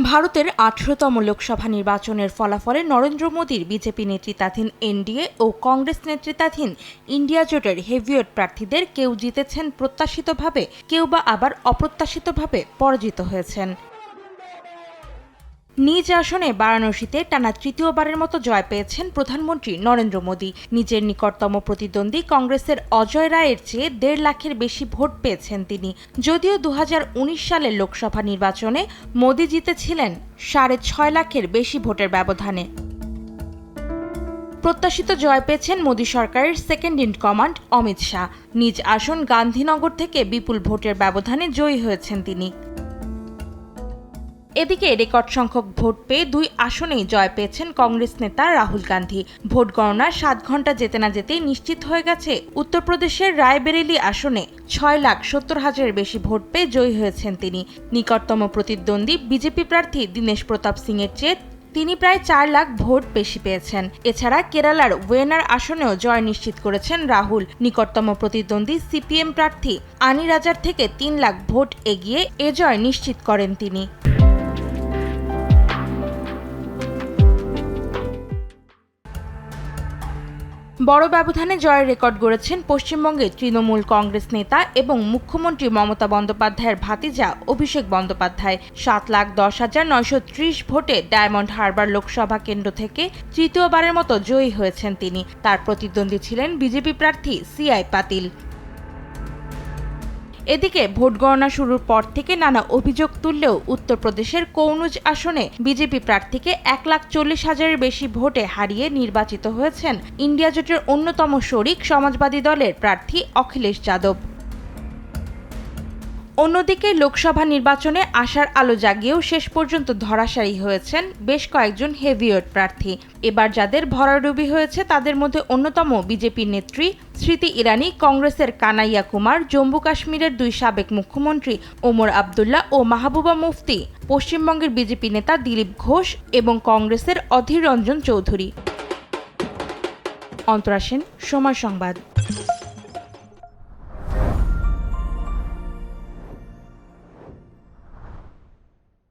ভারতের ১৮তম লোকসভা নির্বাচনের ফলাফলে নরেন্দ্র মোদীর বিজেপি নেতৃত্বাধীন এনডিএ ও কংগ্রেস নেতৃত্বাধীন ইন্ডিয়া জোটের হেভিওয়েট প্রার্থীদের কেউ জিতেছেন প্রত্যাশিতভাবে, কেউ বা আবার অপ্রত্যাশিতভাবে পরাজিত হয়েছেন। নিজ আসনে বারাণসীতে টানা তৃতীয়বারের মতো জয় পেয়েছেন প্রধানমন্ত্রী নরেন্দ্র মোদী। নিজের নিকটতম প্রতিদ্বন্দ্বী কংগ্রেসের অজয় রায়ের চেয়ে ১.৫ লাখের বেশি ভোট পেয়েছেন তিনি। যদিও ২০১৯ সালের লোকসভা নির্বাচনে মোদী জিতেছিলেন ৬.৫ লাখের বেশি ভোটের ব্যবধানে। প্রত্যাশিত জয় পেয়েছেন মোদী সরকারের second in command Amit Shah. নিজ আসন গান্ধীনগর থেকে বিপুল ভোটের ব্যবধানে জয়ী হয়েছেন তিনি। এদিকে রেকর্ড সংখ্যক ভোট পেয়ে ২ আসনেই জয় পেয়েছেন কংগ্রেস নেতা রাহুল গান্ধী। ভোট গণনার ৭ ঘণ্টা যেতে না যেতেই নিশ্চিত হয়ে গেছে উত্তরপ্রদেশের রায়বেরেলি আসনে ৬,৭০,০০০-এর বেশি ভোট পেয়ে জয়ী হয়েছেন তিনি। নিকটতম প্রতিদ্বন্দ্বী বিজেপি প্রার্থী দীনেশ প্রতাপ সিংয়ের চেয়ে তিনি প্রায় ৪ লাখ ভোট বেশি পেয়েছেন। এছাড়া কেরালার ওয়েনার আসনেও জয় নিশ্চিত করেছেন রাহুল। নিকটতম প্রতিদ্বন্দ্বী সিপিএম প্রার্থী আনি রাজার থেকে ৩ লাখ ভোট এগিয়ে এ জয় নিশ্চিত করেন তিনি। বড় ব্যবধানে জয়ের রেকর্ড গড়েছেন পশ্চিমবঙ্গের তৃণমূল কংগ্রেস নেতা এবং মুখ্যমন্ত্রী মমতা বন্দ্যোপাধ্যায়ের ভাতিজা অভিষেক বন্দ্যোপাধ্যায়। ৭,১০,৯৩০ ভোটে ডায়মন্ড হারবার লোকসভা কেন্দ্র থেকে তৃতীয়বারের মতো জয়ী হয়েছেন তিনি। তার প্রতিদ্বন্দ্বী ছিলেন বিজেপি প্রার্থী সিআই পাতিল। এদিকে ভোট গণনা শুরুর পর থেকে নানা অভিযোগ তুললেও উত্তরপ্রদেশের কৌনুজ আসনে বিজেপি প্রার্থীকে ১,৪০,০০০-এর বেশি ভোটে হারিয়ে নির্বাচিত হয়েছেন ইন্ডিয়া জোটের অন্যতম শরিক সমাজবাদী দলের প্রার্থী অখিলেশ যাদব। অন্যদিকে লোকসভা নির্বাচনে আশার আলো জাগিয়েও শেষ পর্যন্ত ধরাশায়ী হয়েছেন বেশ কয়েকজন হেভিওয়েট প্রার্থী। এবার যাদের ভরাডুবি হয়েছে তাদের মধ্যে অন্যতম বিজেপি নেত্রী স্মৃতি ইরানি, কংগ্রেসের কানাইয়া কুমার, জম্মু কাশ্মীরের ২ সাবেক মুখ্যমন্ত্রী ওমর আবদুল্লাহ ও মাহবুবা মুফতি, পশ্চিমবঙ্গের বিজেপি নেতা দিলীপ ঘোষ এবং কংগ্রেসের অধীর রঞ্জন চৌধুরী। অন্তরা সেন, সময় সংবাদ।